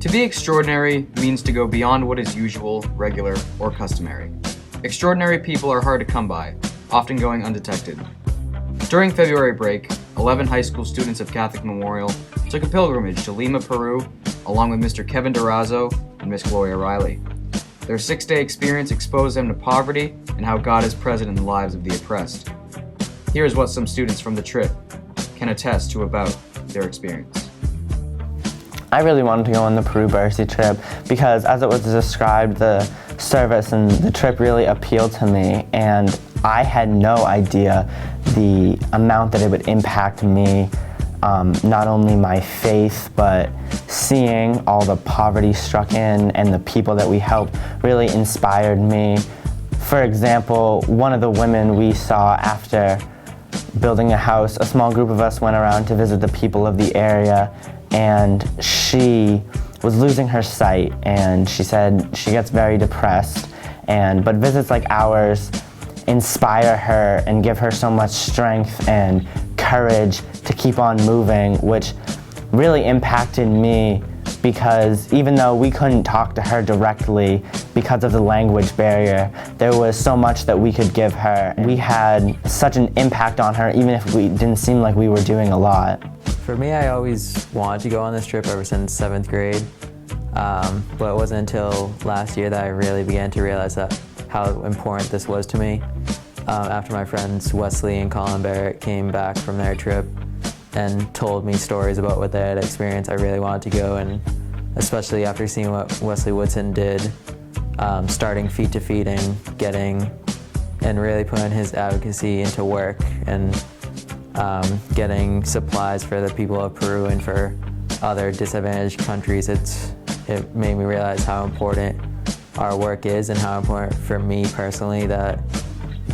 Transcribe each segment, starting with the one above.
To be extraordinary means to go beyond what is usual, regular, or customary. Extraordinary people are hard to come by, often going undetected. During February break, 11 high school students of Catholic Memorial took a pilgrimage to Lima, Peru, along with Mr. Kevin Durazo and Miss Gloria Riley. Their 6-day experience exposed them to poverty and how God is present in the lives of the oppressed. Here is what some students from the trip can attest to about their experience. I really wanted to go on the Peru BERSI trip because, as it was described, the service and the trip really appealed to me, and I had no idea the amount that it would impact me, not only my faith, but seeing all the poverty struck in and the people that we helped really inspired me. For example, one of the women we saw after building a house, a small group of us went around to visit the people of the area, and she was losing her sight, and she said she gets very depressed, but visits like ours inspire her and give her so much strength and courage to keep on moving, which really impacted me because even though we couldn't talk to her directly because of the language barrier, there was so much that we could give her. We had such an impact on her, even if we didn't seem like we were doing a lot. For me, I always wanted to go on this trip ever since 7th grade, but it wasn't until last year that I really began to realize how important this was to me. After my friends Wesley and Colin Barrett came back from their trip and told me stories about what they had experienced, I really wanted to go, and especially after seeing what Wesley Woodson did, starting Feet to Feeding, and really putting his advocacy into work, and getting supplies for the people of Peru and for other disadvantaged countries. It made me realize how important our work is and how important for me personally that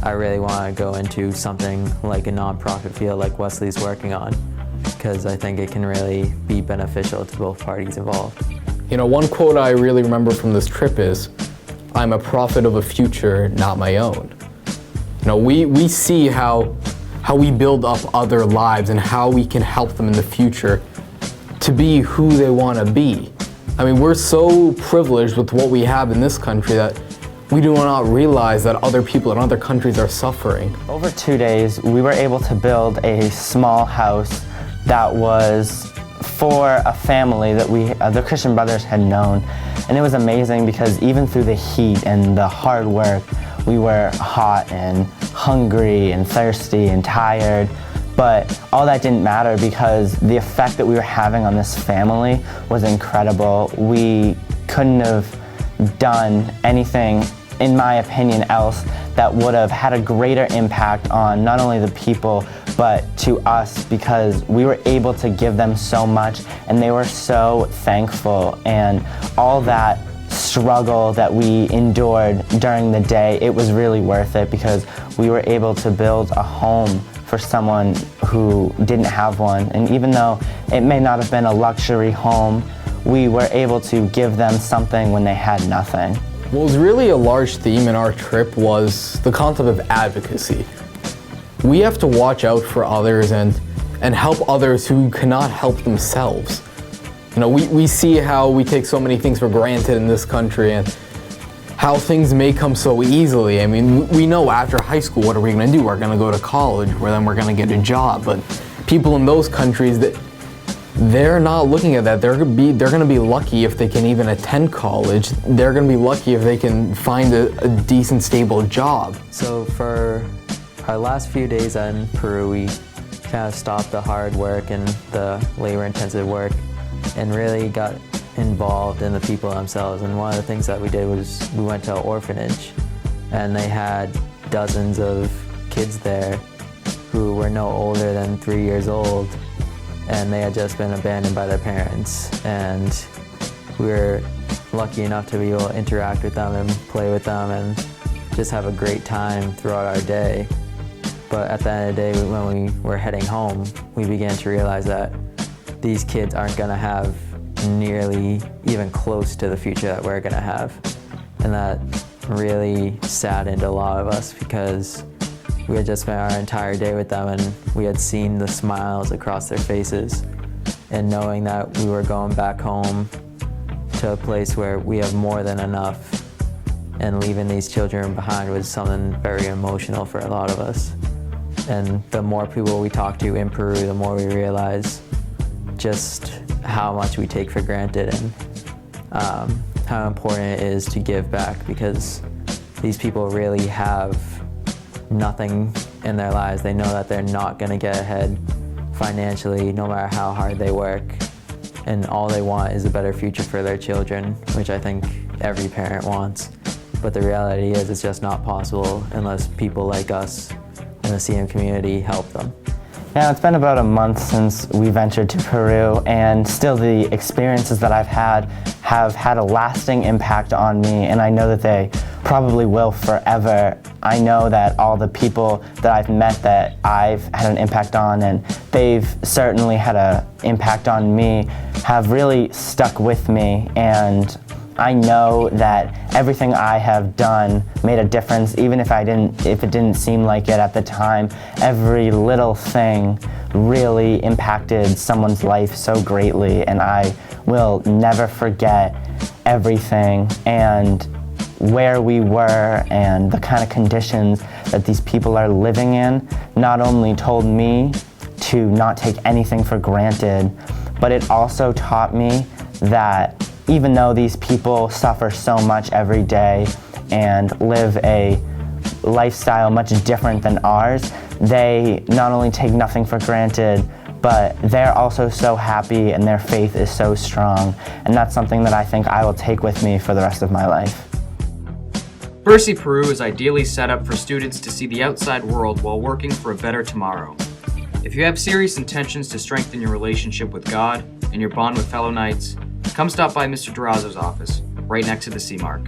I really want to go into something like a nonprofit field like Wesley's working on, because I think it can really be beneficial to both parties involved. You know, one quote I really remember from this trip is, "I'm a prophet of a future, not my own." You know, we see how we build up other lives and how we can help them in the future to be who they want to be. I mean, we're so privileged with what we have in this country that we do not realize that other people in other countries are suffering. Over 2 days, we were able to build a small house that was for a family that the Christian Brothers had known. And it was amazing because even through the heat and the hard work, we were hot and hungry and thirsty and tired. But all that didn't matter because the effect that we were having on this family was incredible. We couldn't have done anything, in my opinion, else that would have had a greater impact on not only the people, but to us, because we were able to give them so much and they were so thankful. And all that struggle that we endured during the day, it was really worth it because we were able to build a home for someone who didn't have one. And even though it may not have been a luxury home, we were able to give them something when they had nothing. What was really a large theme in our trip was the concept of advocacy. We have to watch out for others and help others who cannot help themselves. You know, we see how we take so many things for granted in this country and how things may come so easily. I mean, we know after high school, what are we going to do? We're going to go to college, where then we're going to get a job. But people in those countries, they're not looking at that. They're going to be lucky if they can even attend college. They're going to be lucky if they can find a decent, stable job. So for our last few days in Peru, we kind of stopped the hard work and the labor-intensive work and really got involved in the people themselves. And one of the things that we did was we went to an orphanage, and they had dozens of kids there who were no older than 3 years old, and they had just been abandoned by their parents. And we were lucky enough to be able to interact with them and play with them and just have a great time throughout our day. But at the end of the day, when we were heading home, we began to realize that these kids aren't going to have nearly even close to the future that we're going to have. And that really saddened a lot of us because we had just spent our entire day with them and we had seen the smiles across their faces. And knowing that we were going back home to a place where we have more than enough, and leaving these children behind was something very emotional for a lot of us. And the more people we talk to in Peru, the more we realize just how much we take for granted, and how important it is to give back, because these people really have nothing in their lives. They know that they're not going to get ahead financially no matter how hard they work, and all they want is a better future for their children, which I think every parent wants. But the reality is it's just not possible unless people like us in the CM community help them. Now, it's been about a month since we ventured to Peru, and still the experiences that I've had have had a lasting impact on me, and I know that they probably will forever. I know that all the people that I've met that I've had an impact on, and they've certainly had an impact on me, have really stuck with me, and I know that everything I have done made a difference, even if it didn't seem like it at the time. Every little thing really impacted someone's life so greatly, and I will never forget everything and where we were and the kind of conditions that these people are living in. Not only told me to not take anything for granted, but it also taught me that even though these people suffer so much every day and live a lifestyle much different than ours, they not only take nothing for granted, but they're also so happy and their faith is so strong. And that's something that I think I will take with me for the rest of my life. BERSI Peru is ideally set up for students to see the outside world while working for a better tomorrow. If you have serious intentions to strengthen your relationship with God and your bond with fellow Knights, come stop by Mr. Durazo's office, right next to the C Mark.